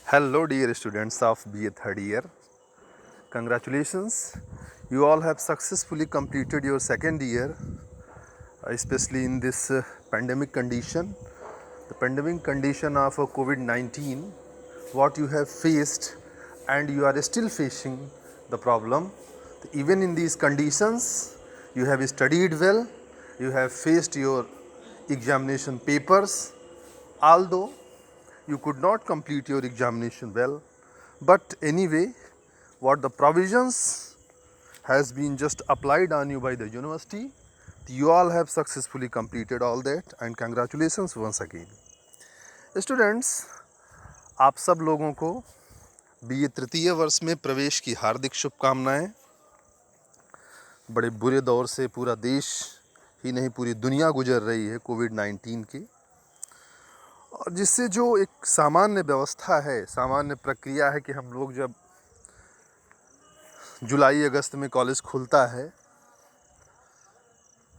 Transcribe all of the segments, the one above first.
Hello, dear students of BA third year. Congratulations, you all have successfully completed your second year, especially in this pandemic condition. The pandemic condition of COVID 19, what you have faced, and you are still facing the problem. Even in these conditions, you have studied well, you have faced your examination papers, although you could not complete your examination well, but anyway, what the provisions has been just applied on you by the university, you all have successfully completed all that, and congratulations once again. Students, आप सब लोगों को BA तृतीय वर्ष में प्रवेश की हार्दिक शुभकामनाएं। बड़े बुरे दौर से पूरा देश ही नहीं पूरी दुनिया गुजर रही है कोविड-19 की, और जिससे जो एक सामान्य व्यवस्था है, सामान्य प्रक्रिया है कि हम लोग जब जुलाई अगस्त में कॉलेज खुलता है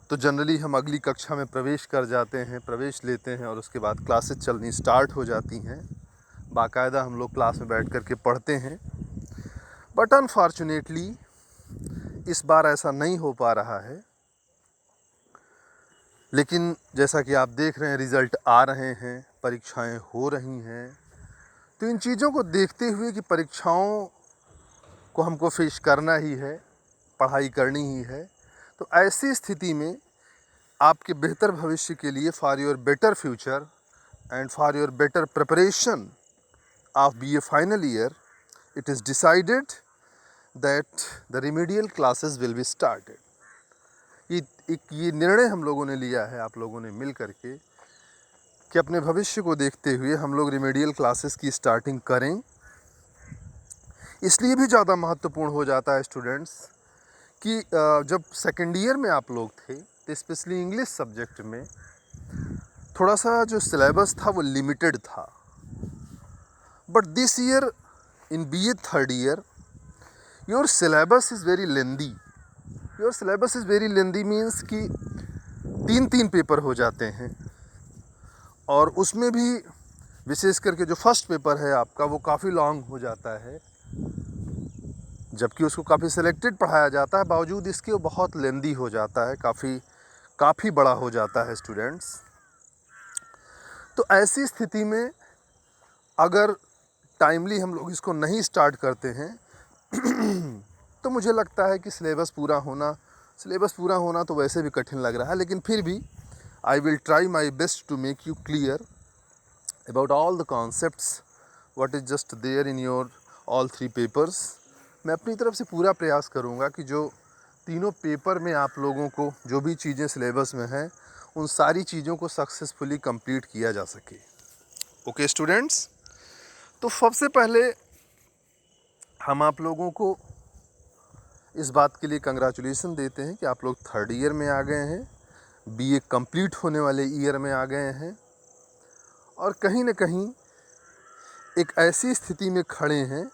तो जनरली हम अगली कक्षा में प्रवेश कर जाते हैं, प्रवेश लेते हैं, और उसके बाद क्लासेस चलनी स्टार्ट हो जाती हैं। बाकायदा हम लोग क्लास में बैठ कर के पढ़ते हैं, बट अनफॉर्चुनेटली इस बार ऐसा नहीं हो पा रहा है। लेकिन जैसा कि आप देख रहे हैं, रिज़ल्ट आ रहे हैं, परीक्षाएं हो रही हैं, तो इन चीज़ों को देखते हुए कि परीक्षाओं को हमको फेस करना ही है, पढ़ाई करनी ही है, तो ऐसी स्थिति में आपके बेहतर भविष्य के लिए, for your better future and for your better preparation of BA final year, it is decided that the remedial classes will be started. ये निर्णय हम लोगों ने लिया है, आप लोगों ने मिल करके, कि अपने भविष्य को देखते हुए हम लोग रिमेडियल क्लासेस की स्टार्टिंग करें। इसलिए भी ज़्यादा महत्वपूर्ण हो जाता है स्टूडेंट्स कि जब सेकेंड ईयर में आप लोग थे, तो स्पेशली इंग्लिश सब्जेक्ट में थोड़ा सा जो सिलेबस था वो लिमिटेड था, but this year in BA third year your syllabus is very lengthy. Your syllabus is very lengthy means कि 3 पेपर हो जाते हैं, और उसमें भी विशेष करके जो फर्स्ट पेपर है आपका वो काफ़ी लॉन्ग हो जाता है, जबकि उसको काफ़ी सिलेक्टेड पढ़ाया जाता है, बावजूद इसके वो बहुत लेंदी हो जाता है, काफ़ी बड़ा हो जाता है स्टूडेंट्स। तो ऐसी स्थिति में अगर टाइमली हम लोग इसको नहीं स्टार्ट करते हैं तो मुझे लगता है कि सिलेबस पूरा होना तो वैसे भी कठिन लग रहा है, लेकिन फिर भी I will try my best to make you clear about all the concepts what is just there in your all 3 papers. मैं अपनी तरफ से पूरा प्रयास करूंगा कि जो तीनों पेपर में आप लोगों को जो भी चीज़ें सिलेबस में हैं, उन सारी चीज़ों को सक्सेसफुली कंप्लीट किया जा सके। ओके स्टूडेंट्स, तो सबसे पहले हम आप लोगों को इस बात के लिए कंग्रेचुलेसन देते हैं कि आप लोग थर्ड ईयर में आ गए हैं, बीए कंप्लीट होने वाले ईयर में आ गए हैं, और कहीं ना कहीं एक ऐसी स्थिति में खड़े हैं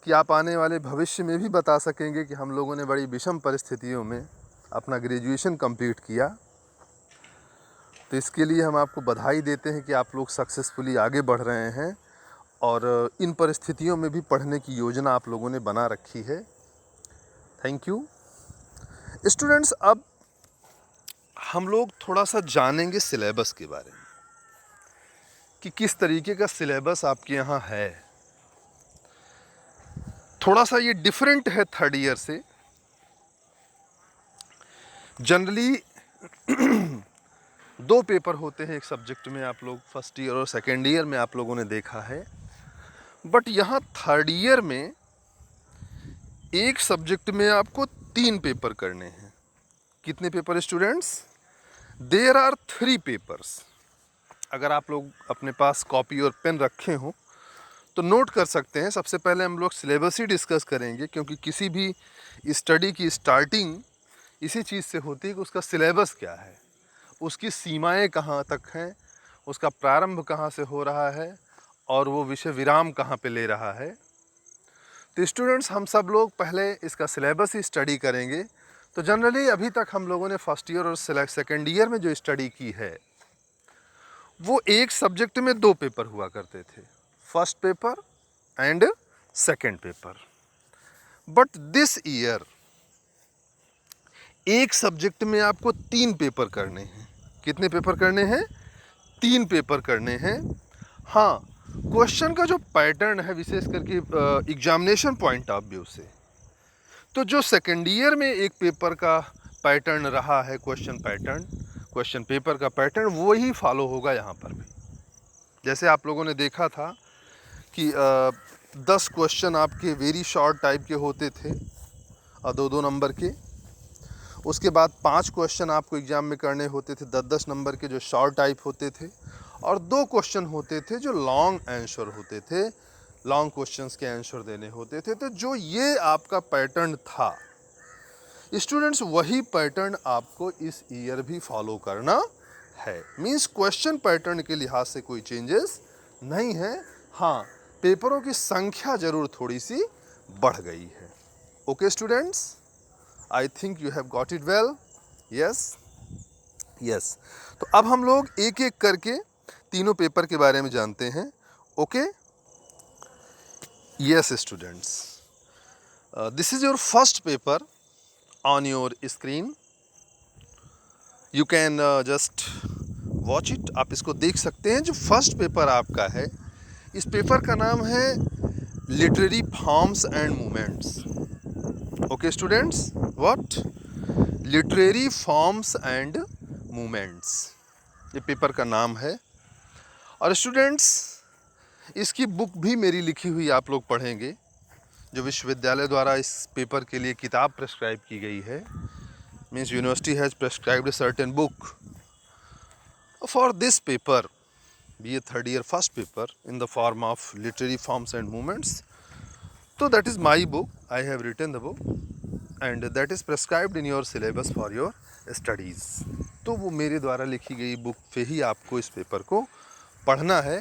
कि आप आने वाले भविष्य में भी बता सकेंगे कि हम लोगों ने बड़ी विषम परिस्थितियों में अपना ग्रेजुएशन कंप्लीट किया। तो इसके लिए हम आपको बधाई देते हैं कि आप लोग सक्सेसफुली आगे बढ़ रहे हैं, और इन परिस्थितियों में भी पढ़ने की योजना आप लोगों ने बना रखी है। Thank you students. अब हम लोग थोड़ा सा जानेंगे सिलेबस के बारे में कि किस तरीके का सिलेबस आपके यहाँ है। थोड़ा सा ये डिफरेंट है थर्ड ईयर से। जनरली 2 पेपर होते हैं एक सब्जेक्ट में, आप लोग फर्स्ट ईयर और सेकेंड ईयर में आप लोगों ने देखा है, बट यहाँ थर्ड ईयर में एक सब्जेक्ट में आपको 3 पेपर करने हैं। कितने paper students? There are 3 papers. अगर आप लोग अपने पास कॉपी और पेन रखे हों तो नोट कर सकते हैं। सबसे पहले हम लोग सिलेबस ही डिस्कस करेंगे, क्योंकि किसी भी स्टडी की स्टार्टिंग इसी चीज़ से होती है कि उसका सिलेबस क्या है, उसकी सीमाएं कहाँ तक हैं, उसका प्रारंभ कहाँ से हो रहा है, और वो विषय विराम कहाँ पे ले रहा है। तो स्टूडेंट्स, हम सब लोग पहले इसका सिलेबस ही स्टडी करेंगे। तो जनरली अभी तक हम लोगों ने फर्स्ट ईयर और सेकेंड ईयर में जो स्टडी की है, वो एक सब्जेक्ट में 2 पेपर हुआ करते थे। First paper and second paper. But this year एक सब्जेक्ट में आपको 3 पेपर करने हैं। कितने पेपर करने हैं? 3 पेपर करने हैं। हाँ, क्वेश्चन का जो पैटर्न है विशेष करके एग्जामिनेशन पॉइंट ऑफ व्यू से, तो जो सेकेंड ईयर में एक पेपर का पैटर्न रहा है, क्वेश्चन पेपर का पैटर्न वही फॉलो होगा यहाँ पर भी। जैसे आप लोगों ने देखा था कि 10 क्वेश्चन आपके वेरी शॉर्ट टाइप के होते थे और 2-2 नंबर के। उसके बाद 5 क्वेश्चन आपको एग्ज़ाम में करने होते थे 10-10 नंबर के, जो शॉर्ट टाइप होते थे, और 2 क्वेश्चन होते थे जो लॉन्ग आंसर होते थे, लॉन्ग क्वेश्चंस के आंसर देने होते थे। तो जो ये आपका पैटर्न था स्टूडेंट्स, वही पैटर्न आपको इस ईयर भी फॉलो करना है। मींस क्वेश्चन पैटर्न के लिहाज से कोई चेंजेस नहीं है। हाँ, पेपरों की संख्या जरूर थोड़ी सी बढ़ गई है। Okay students, I think you have got it well. Yes. तो अब हम लोग एक एक करके तीनों पेपर के बारे में जानते हैं। Okay, yes students, this is your first paper on your screen. You can just watch it. आप इसको देख सकते हैं। जो फर्स्ट पेपर आपका है, इस पेपर का नाम है literary forms and movements. Okay students, what? Literary forms and movements, ये पेपर का नाम है। और स्टूडेंट्स, इसकी बुक भी मेरी लिखी हुई आप लोग पढ़ेंगे, जो विश्वविद्यालय द्वारा इस पेपर के लिए किताब प्रेस्क्राइब की गई है। Means university has prescribed a certain book for this paper, B A third year first paper, in the form of literary forms and movements. तो that is my book, I have written the book and that is prescribed in your syllabus for your studies. तो वो मेरे द्वारा लिखी गई book पे ही आपको इस पेपर को पढ़ना है।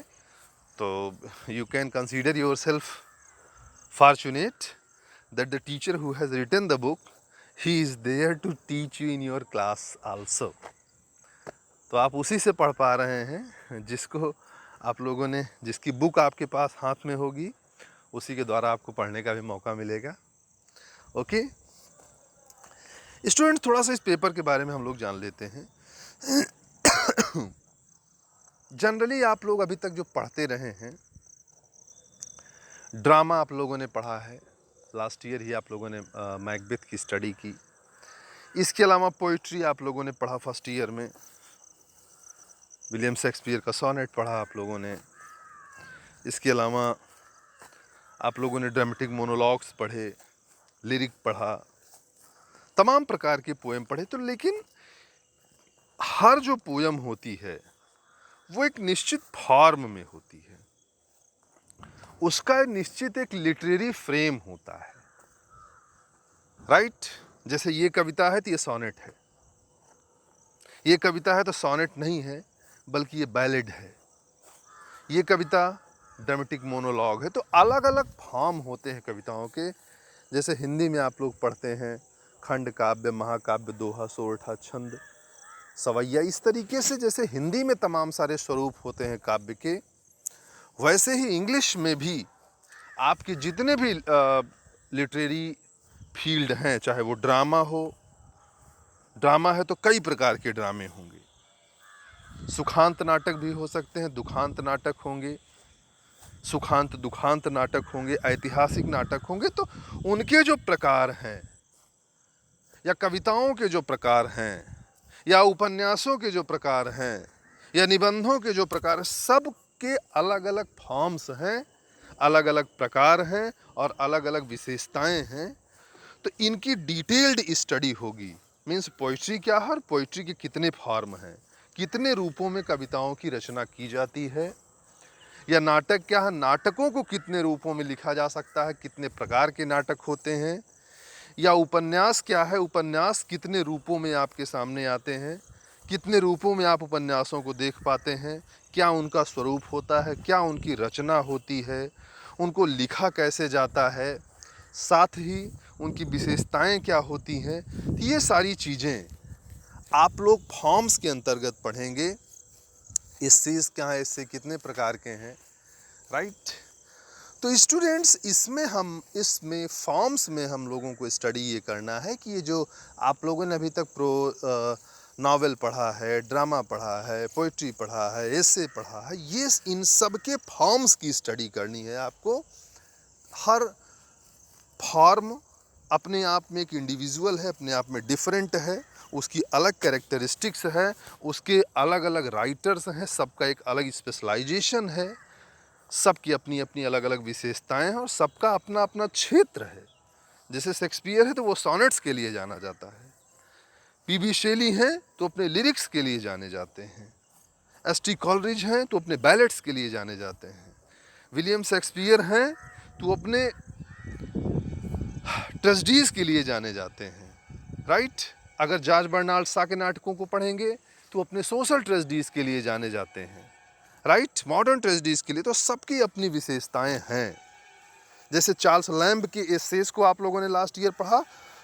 तो you can consider your self fortunate that the teacher who has written the book, he is there to teach you in your class also. तो आप उसी से पढ़ पा रहे हैं जिसको आप लोगों ने, जिसकी बुक आपके पास हाथ में होगी, उसी के द्वारा आपको पढ़ने का भी मौका मिलेगा। ओके स्टूडेंट, थोड़ा सा इस पेपर के बारे में हम लोग जान लेते हैं। जनरली आप लोग अभी तक जो पढ़ते रहे हैं, ड्रामा आप लोगों ने पढ़ा है, लास्ट ईयर ही आप लोगों ने मैकबेथ की स्टडी की। इसके अलावा पोइट्री आप लोगों ने पढ़ा फर्स्ट ईयर में, विलियम शेक्सपियर का सोनेट पढ़ा आप लोगों ने। इसके अलावा आप लोगों ने ड्रामेटिक मोनोलॉग्स पढ़े, लिरिक पढ़ा, तमाम प्रकार के पोएम पढ़े। तो लेकिन हर जो पोएम होती है वो एक निश्चित फॉर्म में होती है, उसका निश्चित एक लिटरेरी फ्रेम होता है, राइट? जैसे ये कविता है तो ये सोनेट है, ये कविता है तो सोनेट नहीं है बल्कि ये बैलेड है, ये कविता ड्रामेटिक मोनोलॉग है। तो अलग अलग फॉर्म होते हैं कविताओं के। जैसे हिंदी में आप लोग पढ़ते हैं खंड काव्य, महाकाव्य, दोहा, सोरठा, छंद, सवैया, इस तरीके से जैसे हिंदी में तमाम सारे स्वरूप होते हैं काव्य के, वैसे ही इंग्लिश में भी आपके जितने भी लिटरेरी फील्ड हैं, चाहे वो ड्रामा हो, ड्रामा है तो कई प्रकार के ड्रामे होंगे, सुखांत नाटक भी हो सकते हैं, दुखांत नाटक होंगे, सुखांत दुखांत नाटक होंगे, ऐतिहासिक नाटक होंगे। तो उनके जो प्रकार हैं, या कविताओं के जो प्रकार हैं, या उपन्यासों के जो प्रकार हैं, या निबंधों के जो प्रकार हैं, सब के अलग अलग फॉर्म्स हैं, अलग अलग प्रकार हैं और अलग अलग विशेषताएं हैं। तो इनकी डिटेल्ड स्टडी होगी। मीन्स पोइट्री क्या है और पोइट्री के कितने फॉर्म हैं, कितने रूपों में कविताओं की रचना की जाती है, या नाटक क्या है, नाटकों को कितने रूपों में लिखा जा सकता है, कितने प्रकार के नाटक होते हैं, या उपन्यास क्या है, उपन्यास कितने रूपों में आपके सामने आते हैं, कितने रूपों में आप उपन्यासों को देख पाते हैं, क्या उनका स्वरूप होता है, क्या उनकी रचना होती है, उनको लिखा कैसे जाता है, साथ ही उनकी विशेषताएं क्या होती हैं। ये सारी चीज़ें आप लोग फॉर्म्स के अंतर्गत पढ़ेंगे। इससे क्या है, इससे कितने प्रकार के हैं, राइट? तो स्टूडेंट्स इसमें फॉर्म्स में हम लोगों को स्टडी ये करना है कि ये जो आप लोगों ने अभी तक नावल पढ़ा है, ड्रामा पढ़ा है, पोइट्री पढ़ा है, एसे पढ़ा है, ये इन सब के फॉर्म्स की स्टडी करनी है आपको। हर फॉर्म अपने आप में एक इंडिविजुअल है, अपने आप में डिफरेंट है, उसकी अलग कैरेक्टरिस्टिक्स है, उसके अलग अलग राइटर्स हैं, सबका एक अलग स्पेशलाइजेशन है, सबकी अपनी अपनी अलग अलग विशेषताएं हैं और सबका अपना अपना क्षेत्र है। जैसे शेक्सपियर है तो वो सॉनेट्स के लिए जाना जाता है, पीबी शेली हैं तो अपने लिरिक्स के लिए जाने जाते हैं, एस.टी. कॉलरिज हैं तो अपने बैलेट्स के लिए जाने जाते हैं, विलियम शेक्सपियर हैं तो अपने ट्रेजेडीज के लिए जाने जाते हैं, राइट। अगर जॉर्ज बर्नार्ड शॉ के नाटकों को पढ़ेंगे तो अपने सोशल ट्रेजेडीज के लिए जाने जाते हैं, राइट, मॉडर्न ट्रेजेडीज के लिए। तो सबकी अपनी विशेषताएं हैं। जैसे चार्ल्स लैम्ब के एसेस को आप लोगों ने लास्ट ईयर पढ़ा,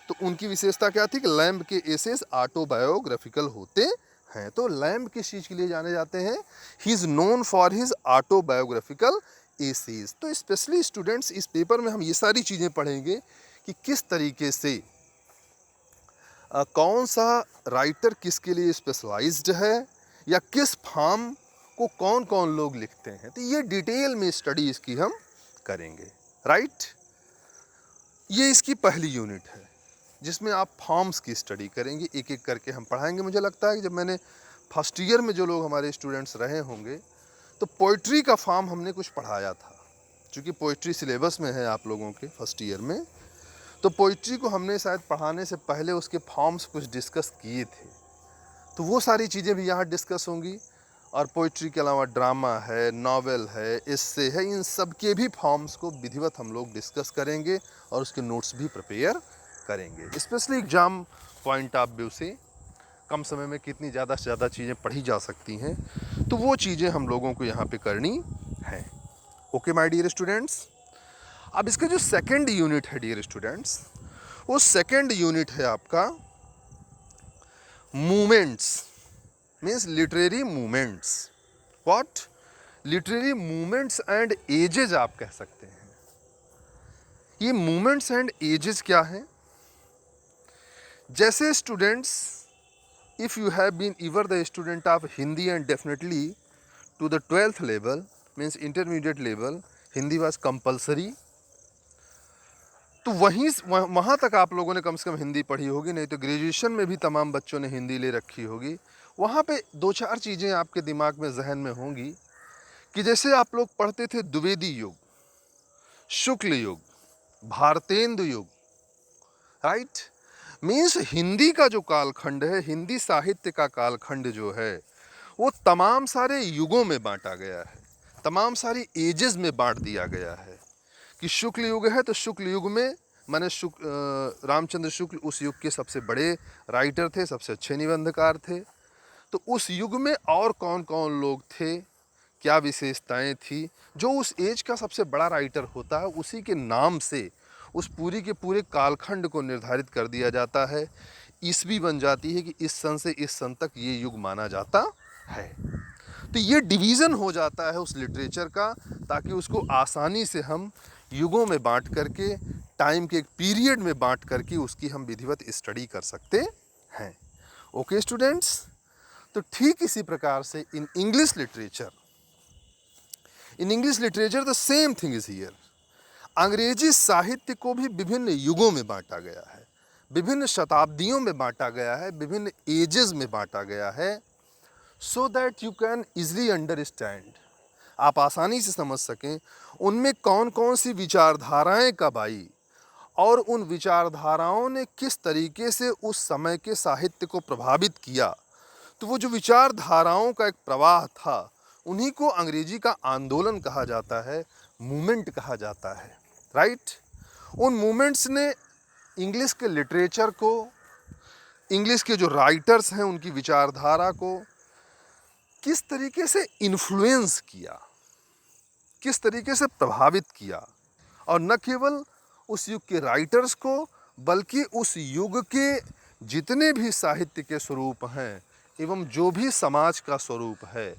तो उनकी विशेषता क्या थी कि लैम्ब के एसेस ऑटोबायोग्राफिकल होते हैं। तो लैम्ब किस चीज़ के लिए जाने जाते हैं? He is known for his autobiographical essays. तो स्पेशली स्टूडेंट्स इस पेपर में हम ये सारी चीज़ें पढ़ेंगे कि किस तरीके से कौन सा राइटर किसके लिए स्पेशलाइज्ड है या किस फॉर्म को कौन कौन लोग लिखते हैं। तो ये डिटेल में स्टडी इसकी हम करेंगे, राइट। ये इसकी पहली यूनिट है जिसमें आप फॉर्म्स की स्टडी करेंगे, एक एक करके हम पढ़ाएंगे। मुझे लगता है कि जब मैंने फर्स्ट ईयर में जो लोग हमारे स्टूडेंट्स रहे होंगे तो पोइट्री का फॉर्म हमने कुछ पढ़ाया था, क्योंकि पोइट्री सिलेबस में है आप लोगों के फर्स्ट ईयर में। तो पोइट्री को हमने शायद पढ़ाने से पहले उसके फॉर्म्स कुछ डिस्कस किए थे, तो वो सारी चीज़ें भी यहाँ डिस्कस होंगी। और पोइट्री के अलावा ड्रामा है, नावल है, एस्से है, इन सब के भी फॉर्म्स को विधिवत हम लोग डिस्कस करेंगे और उसके नोट्स भी प्रिपेयर करेंगे। Specially exam point of view से कम समय में कितनी ज़्यादा से ज़्यादा चीज़ें पढ़ी जा सकती हैं, तो वो चीज़ें हम लोगों को यहाँ पे करनी है। Okay my dear students. अब इसका जो सेकेंड यूनिट है डियर स्टूडेंट्स, वो सेकेंड यूनिट है आपका movements, means literary movements. What? Literary movements and ages आप कह सकते हैं। ये मूवमेंट्स एंड एजेस क्या हैं? जैसे students, if you have been ever the student of Hindi and definitely to the 12th level, means intermediate level, Hindi was compulsory. तो वहाँ तक आप लोगों ने कम से कम हिंदी पढ़ी होगी, नहीं तो ग्रेजुएशन में भी तमाम बच्चों ने हिंदी ले रखी होगी। वहाँ पे दो चार चीज़ें आपके दिमाग में, जहन में होंगी कि जैसे आप लोग पढ़ते थे द्विवेदी युग, शुक्ल युग, भारतेंदु युग, राइट। मीन्स हिंदी का जो कालखंड है, हिंदी साहित्य का कालखंड जो है, वो तमाम सारे युगों में बांटा गया है, तमाम सारी एजेस में बांट दिया गया है। कि शुक्ल युग है तो शुक्ल युग में माने रामचंद्र शुक्ल उस युग के सबसे बड़े राइटर थे, सबसे अच्छे निबंधकार थे। तो उस युग में और कौन कौन लोग थे, क्या विशेषताएं थी, जो उस एज का सबसे बड़ा राइटर होता है उसी के नाम से उस पूरी के पूरे कालखंड को निर्धारित कर दिया जाता है। ईस्वी बन जाती है कि इस सन से इस सन तक ये युग माना जाता है। तो ये डिवीज़न हो जाता है उस लिटरेचर का, ताकि उसको आसानी से हम युगों में बांट करके, टाइम के एक पीरियड में बांट करके उसकी हम विधिवत स्टडी कर सकते हैं। Okay students. तो ठीक इसी प्रकार से in English literature the same thing is here. अंग्रेजी साहित्य को भी विभिन्न युगों में बांटा गया है, विभिन्न शताब्दियों में बांटा गया है, विभिन्न एजेस में बांटा गया है, so that you can easily understand, आप आसानी से समझ सकें उनमें कौन कौन सी विचारधाराएं कब आई और उन विचारधाराओं ने किस तरीके से उस समय के साहित्य को प्रभावित किया। तो वो जो विचारधाराओं का एक प्रवाह था, उन्हीं को अंग्रेजी का आंदोलन कहा जाता है, मूवमेंट कहा जाता है, राइट। उन मूवमेंट्स ने इंग्लिश के लिटरेचर को, इंग्लिश के जो राइटर्स हैं उनकी विचारधारा को किस तरीके से इन्फ्लुएंस किया, किस तरीके से प्रभावित किया। और न केवल उस युग के राइटर्स को, बल्कि उस युग के जितने भी साहित्य के स्वरूप हैं एवं जो भी समाज का स्वरूप है,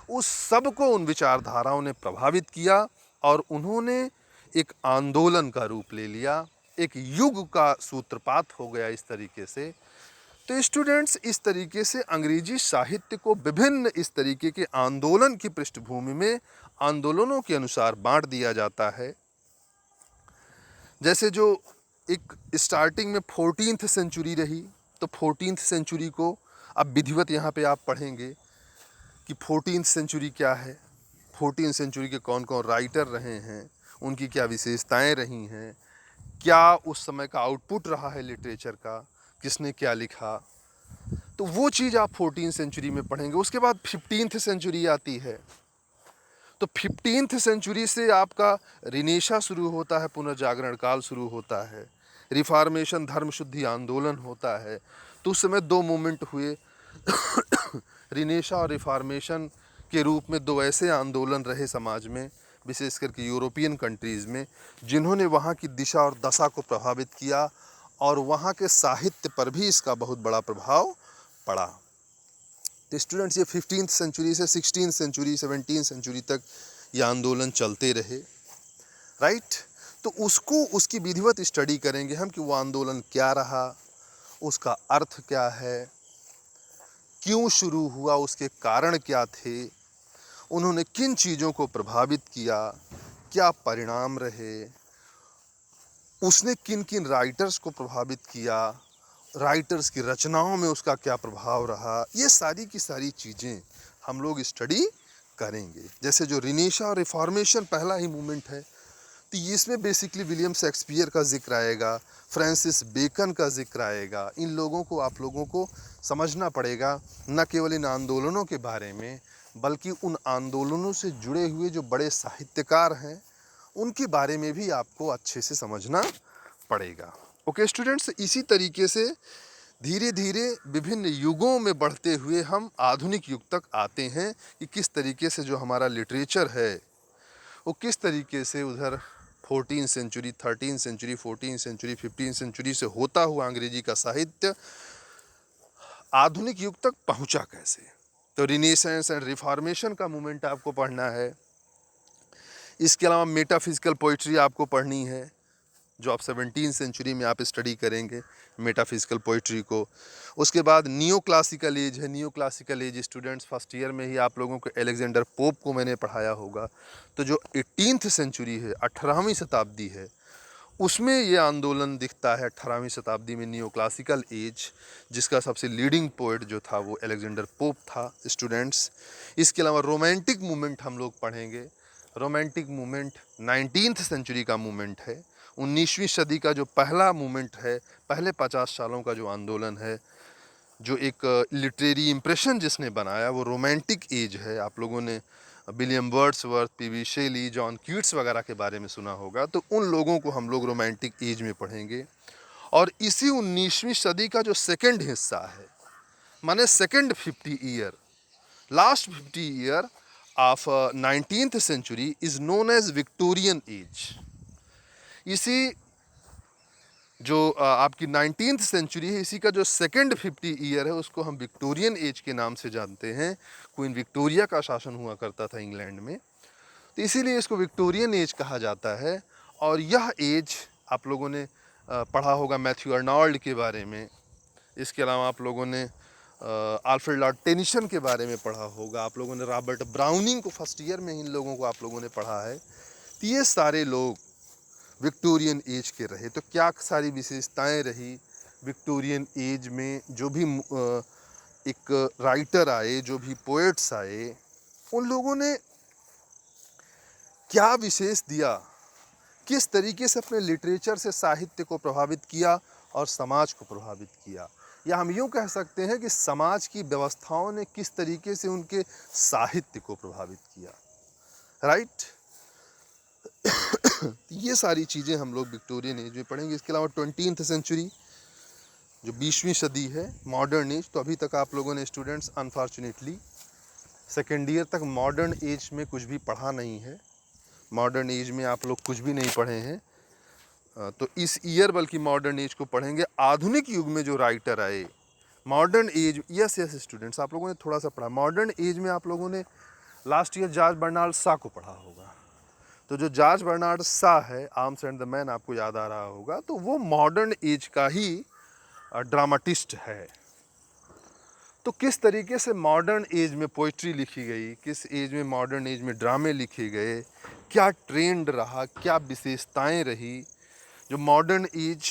उस सब को उन विचारधाराओं ने प्रभावित किया और उन्होंने एक आंदोलन का रूप ले लिया, एक युग का सूत्रपात हो गया इस तरीके से। तो स्टूडेंट्स, इस तरीके से अंग्रेजी साहित्य को विभिन्न इस तरीके के आंदोलन की पृष्ठभूमि में आंदोलनों के अनुसार बांट दिया जाता है। जैसे जो एक स्टार्टिंग में 14th सेंचुरी रही, तो 14th सेंचुरी को अब विधिवत यहाँ पे आप पढ़ेंगे कि 14th सेंचुरी क्या है, 14th सेंचुरी के कौन कौन राइटर रहे हैं, उनकी क्या विशेषताएं रही हैं, क्या उस समय का आउटपुट रहा है लिटरेचर का, किसने क्या लिखा, तो वो चीज़ आप 14th सेंचुरी में पढ़ेंगे। उसके बाद 15th सेंचुरी आती है, तो 15th सेंचुरी से आपका रिनेशा शुरू होता है, पुनर्जागरण काल शुरू होता है, रिफॉर्मेशन धर्म शुद्धि आंदोलन होता है। तो उस समय दो मूवमेंट हुए रिनेशा और रिफॉर्मेशन के रूप में दो ऐसे आंदोलन रहे समाज में, विशेष करके यूरोपियन कंट्रीज़ में, जिन्होंने वहाँ की दिशा और दशा को प्रभावित किया और वहाँ के साहित्य पर भी इसका बहुत बड़ा प्रभाव पड़ा। तो स्टूडेंट्स, ये 15th सेंचुरी से 16th सेंचुरी 17th सेंचुरी तक ये आंदोलन चलते रहे, राइट। तो उसकी विधिवत स्टडी करेंगे हम कि वो आंदोलन क्या रहा, उसका अर्थ क्या है, क्यों शुरू हुआ, उसके कारण क्या थे, उन्होंने किन चीज़ों को प्रभावित किया, क्या परिणाम रहे, उसने किन किन राइटर्स को प्रभावित किया, राइटर्स की रचनाओं में उसका क्या प्रभाव रहा, ये सारी की सारी चीज़ें हम लोग स्टडी करेंगे। जैसे जो रिनेशा और रिफॉर्मेशन पहला ही मूवमेंट है, तो इसमें बेसिकली विलियम शेक्सपियर का जिक्र आएगा, फ्रांसिस बेकन का जिक्र आएगा। इन लोगों को आप लोगों को समझना पड़ेगा, न केवल इन आंदोलनों के बारे में, बल्कि उन आंदोलनों से जुड़े हुए जो बड़े साहित्यकार हैं उनके बारे में भी आपको अच्छे से समझना पड़ेगा। ओके स्टूडेंट्स, इसी तरीके से धीरे धीरे विभिन्न युगों में बढ़ते हुए हम आधुनिक युग तक आते हैं कि किस तरीके से जो हमारा लिटरेचर है वो किस तरीके से उधर 14th century, 13th century, 14th century, 15th century से होता हुआ अंग्रेजी का साहित्य आधुनिक युग तक पहुंचा कैसे। तो रिनेसेंस एंड रिफॉर्मेशन का मूवमेंट आपको पढ़ना है। इसके अलावा मेटाफिजिकल पोइट्री आपको पढ़नी है, जो आप 17th सेंचुरी में आप स्टडी करेंगे मेटाफिजिकल पोइट्री को। उसके बाद नियो क्लासिकल एज है। Neo classical as students first year में ही आप लोगों को अलेक्जेंडर पोप को मैंने पढ़ाया होगा। तो जो 18th सेंचुरी है, 18वीं शताब्दी है, उसमें ये आंदोलन दिखता है 18वीं शताब्दी में, नियो क्लासिकल एज, जिसका सबसे लीडिंग पोइट जो था वो अलेक्जेंडर पोप था स्टूडेंट्स। इसके अलावा रोमांटिक मूवमेंट हम लोग पढ़ेंगे। रोमांटिक मूवमेंट 19th सेंचुरी का मूवमेंट है, 19वीं सदी का जो पहला मूवमेंट है, पहले 50 सालों का जो आंदोलन है, जो एक लिटरेरी इम्प्रेशन जिसने बनाया वो रोमांटिक एज है। आप लोगों ने विलियम वर्ड्सवर्थ, पीवी शेली, जॉन कीट्स वगैरह के बारे में सुना होगा, तो उन लोगों को हम लोग रोमांटिक एज में पढ़ेंगे। और इसी 19वीं सदी का जो सेकेंड हिस्सा है, माने second 50 year, last 50 year of 19th century is known as Victorian age. इसी जो आपकी 19th सेंचुरी है, इसी का जो सेकेंड 50 ईयर है उसको हम विक्टोरियन एज के नाम से जानते हैं। क्वीन विक्टोरिया का शासन हुआ करता था इंग्लैंड में, तो इसीलिए इसको विक्टोरियन एज कहा जाता है। और यह एज आप लोगों ने पढ़ा होगा मैथ्यू अर्नॉल्ड के बारे में। इसके अलावा आप लोगों ने आल्फ्रेड लॉर्ड टेनिसन के बारे में पढ़ा होगा। आप लोगों ने रॉबर्ट ब्राउनिंग को फर्स्ट ईयर में इन लोगों को आप लोगों ने पढ़ा है। तो ये सारे लोग विक्टोरियन एज के रहे। तो क्या सारी विशेषताएं रही विक्टोरियन एज में, जो भी एक राइटर आए, जो भी पोएट्स आए, उन लोगों ने क्या विशेष दिया, किस तरीके से अपने लिटरेचर से साहित्य को प्रभावित किया और समाज को प्रभावित किया, या हम यूँ कह सकते हैं कि समाज की व्यवस्थाओं ने किस तरीके से उनके साहित्य को प्रभावित किया, राइट। ये सारी चीज़ें हम लोग विक्टोरियन एज में पढ़ेंगे। इसके अलावा 20th सेंचुरी जो 20वीं सदी है, मॉडर्न एज। तो अभी तक आप लोगों ने स्टूडेंट्स अनफॉर्चुनेटली सेकेंड ईयर तक मॉडर्न एज में कुछ भी पढ़ा नहीं है। मॉडर्न एज में आप लोग कुछ भी नहीं पढ़े हैं। तो इस ईयर बल्कि मॉडर्न एज को पढ़ेंगे। आधुनिक युग में जो राइटर आए, मॉडर्न एज, यस स्टूडेंट्स, आप लोगों ने थोड़ा सा पढ़ा। मॉडर्न एज में आप लोगों ने last year George Bernard Shaw को पढ़ा होगा। तो जो जॉर्ज बर्नार्ड शॉ है, आर्म्स एंड द मैन, आपको याद आ रहा होगा, तो वो मॉडर्न एज का ही ड्रामाटिस्ट है। तो किस तरीके से मॉडर्न एज में पोइट्री लिखी गई, किस एज में मॉडर्न एज में ड्रामे लिखे गए, क्या ट्रेंड रहा, क्या विशेषताएं रही, जो मॉडर्न एज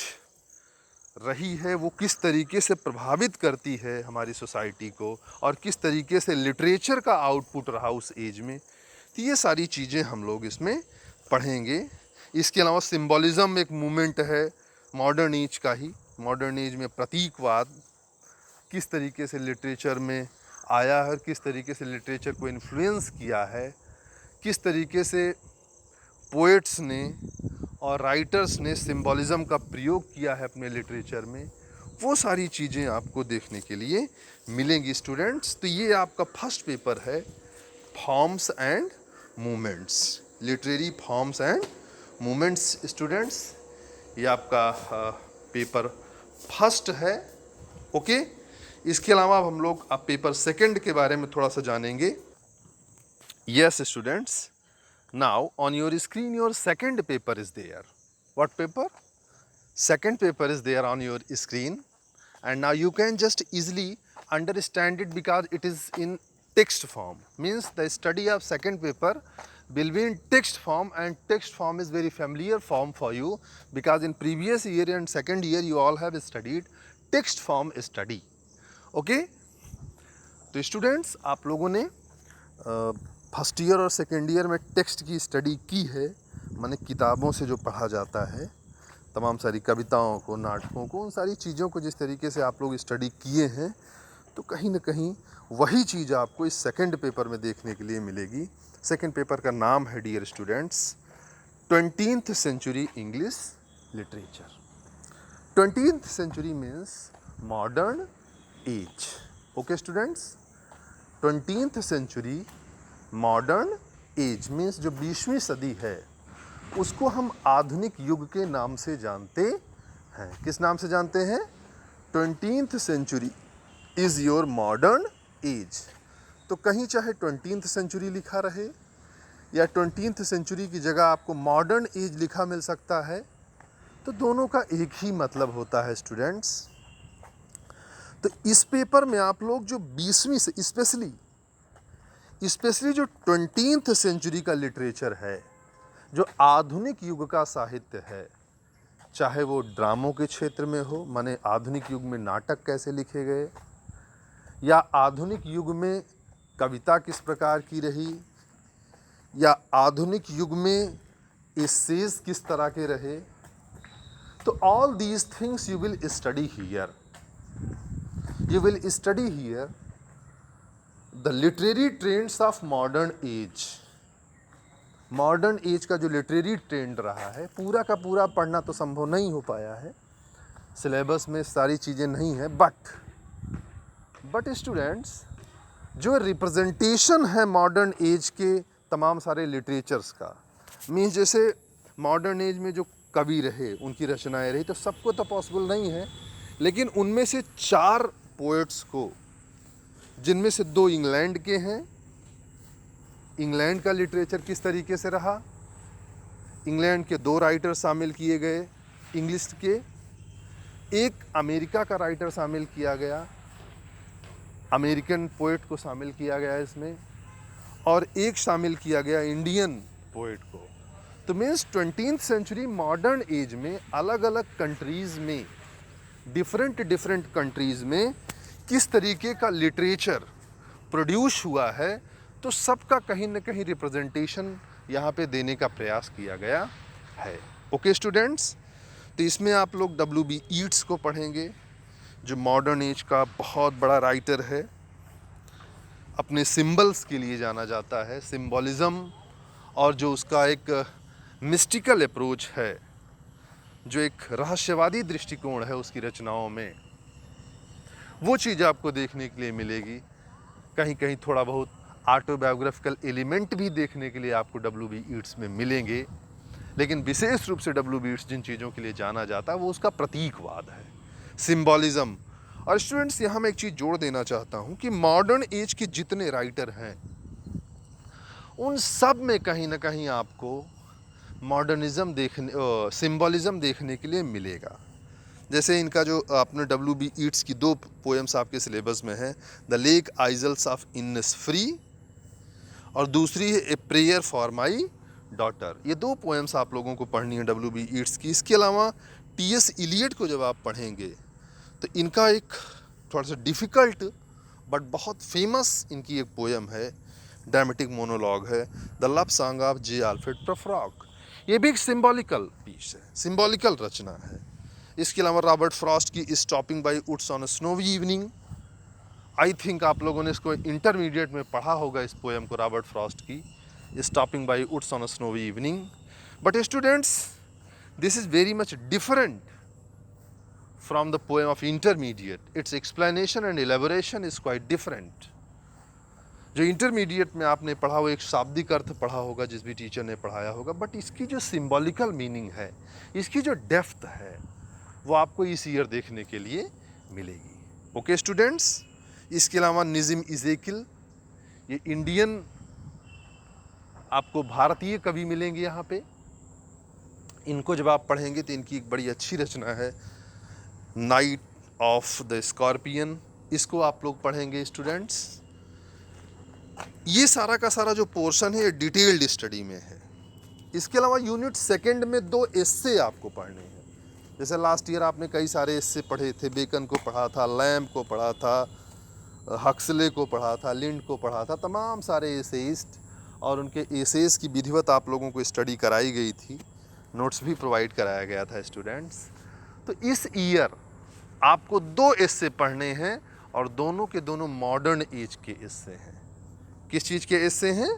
रही है वो किस तरीके से प्रभावित करती है हमारी सोसाइटी को, और किस तरीके से लिटरेचर का आउटपुट रहा उस एज में, तो ये सारी चीज़ें हम लोग इसमें पढ़ेंगे। इसके अलावा सिंबॉलिज़म एक मूवमेंट है मॉडर्न एज का ही। मॉडर्न एज में प्रतीकवाद किस तरीके से लिटरेचर में आया है और किस तरीके से लिटरेचर को इन्फ्लुएंस किया है, किस तरीके से पोएट्स ने और राइटर्स ने सिंबॉलिज़म का प्रयोग किया है अपने लिटरेचर में, वो सारी चीज़ें आपको देखने के लिए मिलेंगी स्टूडेंट्स। तो ये आपका फर्स्ट पेपर है, forms and movements, literary forms and movements students. ये आपका पेपर फर्स्ट है, ओके। इसके अलावा अब हम लोग अब पेपर सेकंड के बारे में थोड़ा सा जानेंगे। Yes students, now on your screen your second paper is there. What paper? Second paper is there on your screen, and now you can just easily understand it because it is in text form. Means the study of second paper will be in text form, and text form is very familiar form for you because in previous year and second year you all have studied text form study. Okay? तो students आप लोगों ने first year और second year में text की study की है, माने किताबों से जो पढ़ा जाता है, तमाम सारी कविताओं को, नाटकों को, उन सारी चीज़ों को जिस तरीके से आप लोग स्टडी किए हैं, तो कहीं ना कहीं वही चीज़ आपको इस सेकंड पेपर में देखने के लिए मिलेगी। सेकंड पेपर का नाम है dear students 20th century English literature. 20th century means modern age. Okay students, 20th century modern age means जो 20वीं सदी है उसको हम आधुनिक युग के नाम से जानते हैं। किस नाम से जानते हैं? 20th century is your modern age. तो कहीं चाहे 20th सेंचुरी लिखा रहे या 20th सेंचुरी की जगह आपको मॉडर्न एज लिखा मिल सकता है, तो दोनों का एक ही मतलब होता है स्टूडेंट्स। तो इस पेपर में आप लोग जो 20वीं से स्पेशली जो 20th सेंचुरी का लिटरेचर है, जो आधुनिक युग का साहित्य है, चाहे वो ड्रामों के क्षेत्र में हो, माने आधुनिक युग में नाटक कैसे लिखे गए, या आधुनिक युग में कविता किस प्रकार की रही, या आधुनिक युग में एसेज किस तरह के रहे, तो all these things you will study here. You will study here the literary trends of modern as. Modern age का जो लिटरेरी ट्रेंड रहा है, पूरा का पूरा पढ़ना तो संभव नहीं हो पाया है, सिलेबस में सारी चीज़ें नहीं है, बट स्टूडेंट्स जो रिप्रेजेंटेशन है मॉडर्न एज के तमाम सारे लिटरेचर्स का, मीन्स जैसे मॉडर्न एज में जो कवि रहे, उनकी रचनाएं रही, तो सबको तो पॉसिबल नहीं है, लेकिन उनमें से 4 पोएट्स को, जिनमें से 2 इंग्लैंड के हैं, इंग्लैंड का लिटरेचर किस तरीके से रहा, इंग्लैंड के 2 राइटर शामिल किए गए इंग्लिश के, एक अमेरिका का राइटर शामिल किया गया, अमेरिकन पोएट को शामिल किया गया इसमें, और एक शामिल किया गया इंडियन पोएट को। तो means 20th century modern as में अलग अलग कंट्रीज़ में, डिफरेंट कंट्रीज़ में किस तरीके का लिटरेचर प्रोड्यूस हुआ है, तो सबका कहीं ना कहीं रिप्रेजेंटेशन यहाँ पे देने का प्रयास किया गया है। ओके स्टूडेंट्स, तो इसमें आप लोग W.B. ईट्स को पढ़ेंगे, जो मॉडर्न एज का बहुत बड़ा राइटर है, अपने सिंबल्स के लिए जाना जाता है, सिंबॉलिज़म, और जो उसका एक मिस्टिकल अप्रोच है, जो एक रहस्यवादी दृष्टिकोण है उसकी रचनाओं में, वो चीज़ आपको देखने के लिए मिलेगी। कहीं कहीं थोड़ा बहुत ऑटोबायोग्राफिकल एलिमेंट भी देखने के लिए आपको W.B. ईट्स में मिलेंगे, लेकिन विशेष रूप से W.B. ईट्स जिन चीज़ों के लिए जाना जाता है वो उसका प्रतीकवाद है, सिंबॉलिज़म। और स्टूडेंट्स यहाँ मैं एक चीज़ जोड़ देना चाहता हूँ कि मॉडर्न एज के जितने राइटर हैं उन सब में कहीं ना कहीं आपको मॉडर्निज़्म देखने सिंबॉलिज़्म देखने के लिए मिलेगा। जैसे इनका जो आपने W.B. ईट्स की 2 पोएम्स आपके सिलेबस में है, द लेक आइजल्स ऑफ इनिसफ्री और दूसरी है a prayer for my daughter. ये 2 पोएम्स आप लोगों को पढ़नी है W.B. ईट्स की। इसके अलावा T.S. इलियट को जब आप पढ़ेंगे तो इनका एक थोड़ा सा डिफ़िकल्ट बट बहुत फेमस इनकी एक पोएम है, ड्रामेटिक मोनोलॉग है, the love song of J. Alfred Prufrock. ये भी एक सिंबॉलिकल पीस है, सिंबॉलिकल रचना है। इसके अलावा रॉबर्ट फ्रॉस्ट की stopping by woods on a snowy evening, I think आप लोगों ने इसको इंटरमीडिएट में पढ़ा होगा, इस पोएम को, रॉबर्ट फ्रॉस्ट की stopping by woods on a snowy evening. But students, this is very much different from the poem of intermediate. Its explanation and elaboration is quite different. जो इंटरमीडिएट में आपने पढ़ा वो एक शाब्दिक अर्थ पढ़ा होगा, जिस भी टीचर ने पढ़ाया होगा, बट इसकी जो सिंबॉलिकल मीनिंग है, इसकी जो डेप्थ है, वो आपको इस ईयर देखने के लिए मिलेगी। ओके स्टूडेंट्स, इसके अलावा निज़िम इज़ेकिल, ये इंडियन आपको भारतीय कवि मिलेंगे यहाँ पे। इनको जब आप पढ़ेंगे तो इनकी एक बड़ी अच्छी रचना है नाइट ऑफ द स्कॉर्पियन, इसको आप लोग पढ़ेंगे स्टूडेंट्स। ये सारा का सारा जो पोर्शन है ये डिटेल्ड स्टडी में है। इसके अलावा यूनिट 2 में 2 एस्से आपको पढ़ने हैं। जैसे लास्ट ईयर आपने कई सारे एस्से पढ़े थे, बेकन को पढ़ा था, लैम्ब को पढ़ा था, हक्सले को पढ़ा था, लिंड को पढ़ा था, तमाम सारे एसेइस्ट और उनके एसेस की विधिवत आप लोगों को स्टडी कराई गई थी, नोट्स भी प्रोवाइड कराया गया था स्टूडेंट्स। तो इस ईयर आपको 2 एस्से पढ़ने हैं और दोनों के दोनों मॉडर्न एज के एस्से हैं। किस चीज़ के एस्से हैं?